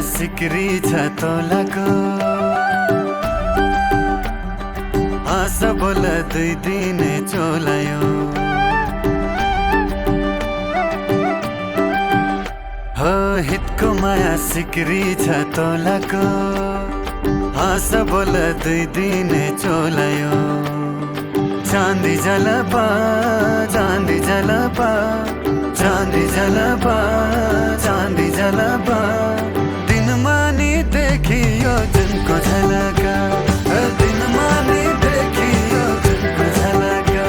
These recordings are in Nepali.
सिक्री छ तोलाको हाँस बोल 2 दिन चोलायो हो हितको माया सिक्री छ तोलाको हाँस बोल 2 दिन चोलायो चाँदी जलपा चाँदी जलपा चाँदी जलपा चाँदी जलपा दिनमा नि देखियो जुनको झलका दिनमा नि देखियो जुनको झलका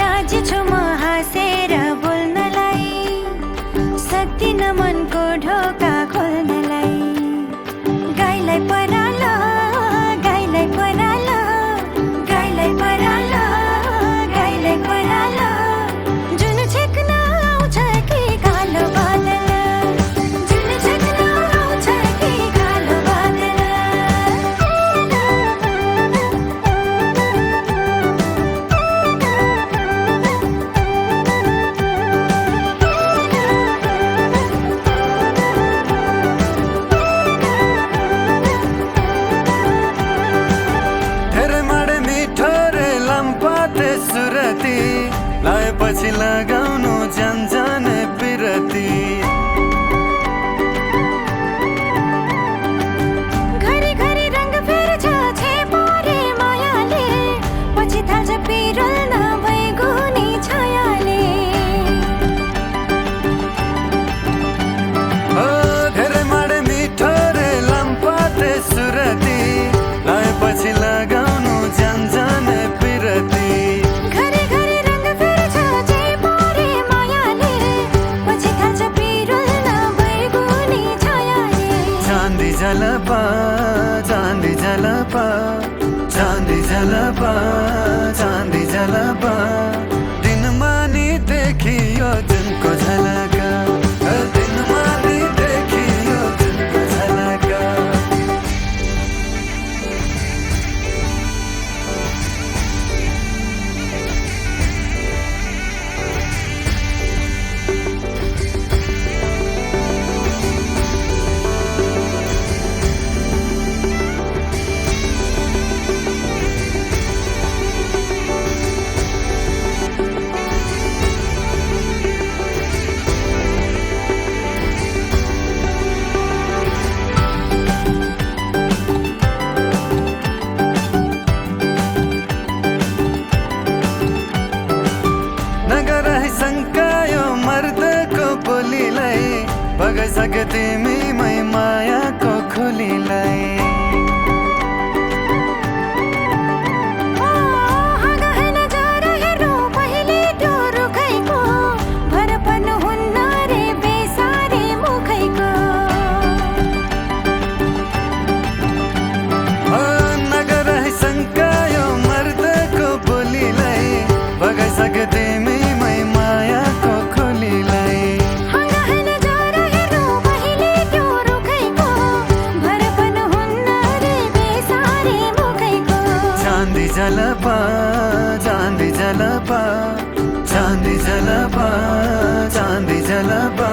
राजी छु म हाँसेर बोल्नलाई सक्दिन मनको ढोका खोल्नलाई गाईलाई परालो गाईलाई परालो गाईलाई परालो गाईलाई परालो जुन छेक्न आउँछ कि कालो बादल जुन छेक्न आउँछ कि कालो बादल सुरती लाएपछि लगाउनु जाने पिरती घरी घरी रंग फेर्छ छेपारे मायाले पछि थाल्छ पिरल नभई गुनी छायाले ओ धेरै माडे मिठो रे लम्पाते सुरती लाएपछि लगाउनु जाने पिरती जलपा चाँदी जलपा चाँदी जलपा चाँदी जलपा दिनमा नि देखियो जुनको झलका दिनमा नि देखियो जुनको झलका संकायो मर्दको बोलीलाई बगाइसके तिमीमै मायाको खोलीलाई नगर संकायो मर्दको बोलीलाई बगाइसके तिमी चाँदी जलपा चाँदी जलपा चाँदी जलपा चाँदी जलपा